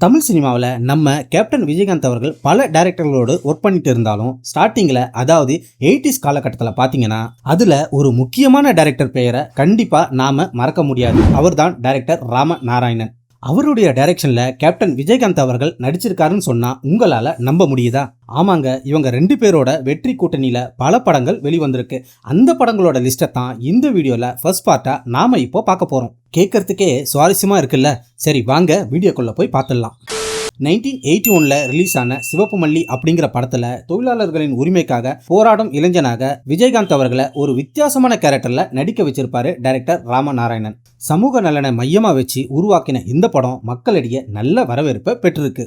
தமிழ் சினிமாவில் நம்ம கேப்டன் விஜயகாந்த் அவர்கள் பல டைரக்டர்களோடு ஒர்க் பண்ணிட்டு இருந்தாலும் ஸ்டார்டிங்கில் அதாவது 80s காலகட்டத்தில் பார்த்தீங்கன்னா அதில் ஒரு முக்கியமான டைரக்டர் பெயரை கண்டிப்பாக நாம் மறக்க முடியாது. அவர்தான் டைரக்டர் ராம நாராயணன். அவருடைய டைரக்ஷனில் கேப்டன் விஜயகாந்த் அவர்கள் நடிச்சிருக்காருன்னு சொன்னால் உங்களால் நம்ப முடியுதா? ஆமாங்க, இவங்க 2 பேரோட வெற்றி கூட்டணியில் பல படங்கள் வெளிவந்திருக்கு. அந்த படங்களோட லிஸ்ட்டை தான் இந்த வீடியோவில் ஃபர்ஸ்ட் பார்ட்டாக நாம் இப்போ பார்க்க போகிறோம். கேட்கறதுக்கே சுவாரஸ்யமாக இருக்குல்ல? சரி வாங்க வீடியோக்குள்ளே போய் பார்த்துடலாம். 1981 ரிலீஸ் ஆன சிவப்பு மல்லி அப்படிங்கிற படத்துல தொழிலாளர்களின் உரிமைக்காக போராடும் இளைஞனாக விஜயகாந்த் அவர்களை ஒரு வித்தியாசமான கேரக்டர்ல நடிக்க வச்சிருப்பாரு டைரக்டர் ராம நாராயணன். சமூக நலனை மையமா வச்சு உருவாக்கின இந்த படம் மக்களிடையே நல்ல வரவேற்பை பெற்றிருக்கு.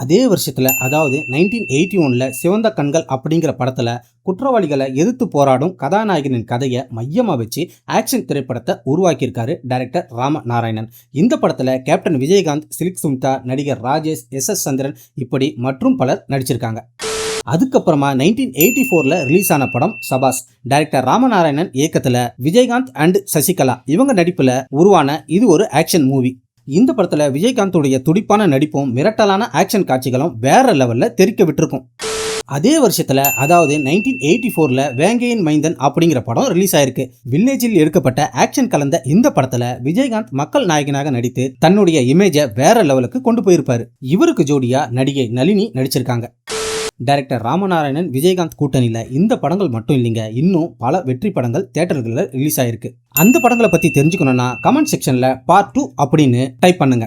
அதே வருஷத்துல அதாவது 1981 சிவந்த கண்கள் அப்படிங்கிற படத்துல குற்றவாளிகளை எதிர்த்து போராடும் கதாநாயகனின் கதையை மையமா வச்சு ஆக்ஷன் திரைப்படத்தை உருவாக்கியிருக்காரு டைரக்டர் ராம நாராயணன். இந்த படத்துல கேப்டன் விஜயகாந்த், சில்க் சுமிதா, நடிகர் ராஜேஷ், எஸ் சந்திரன் இப்படி மற்றும் பலர் நடிச்சிருக்காங்க. அதுக்கப்புறமா 1984 ரிலீஸ் ஆன படம் சபாஸ். டைரக்டர் ராமநாராயணன் இயக்கத்துல விஜயகாந்த் அண்ட் சசிகலா இவங்க நடிப்புல உருவான இது ஒரு ஆக்ஷன் மூவி. இந்த படத்துல விஜயகாந்தோடைய துடிப்பான நடிப்பும் மிரட்டலான ஆக்ஷன் காட்சிகளும் வேற லெவல்ல தெரிக்க விட்டுருக்கும். அதே வருஷத்துல அதாவது 1984 வேங்கையின் மைந்தன் அப்படிங்கிற படம் ரிலீஸ் ஆயிருக்கு. வில்லேஜில் எடுக்கப்பட்ட ஆக்ஷன் கலந்த இந்த படத்துல விஜயகாந்த் மக்கள் நாயகனாக நடித்து தன்னுடைய இமேஜை வேற லெவலுக்கு கொண்டு போயிருப்பாரு. இவருக்கு ஜோடியா நடிகை நளினி நடிச்சிருக்காங்க. டைரக்டர் ராமநாராயணன் விஜயகாந்த் கூட்டணியில் இந்த படங்கள் மட்டும் இல்லைங்க, இன்னும் பல வெற்றி படங்கள் தியேட்டர்களில் ரிலீஸ் ஆயிருக்கு. அந்த படங்களை பற்றி தெரிஞ்சுக்கணும்னா கமெண்ட் செக்ஷனில் பார்ட் 2 அப்படின்னு டைப் பண்ணுங்க.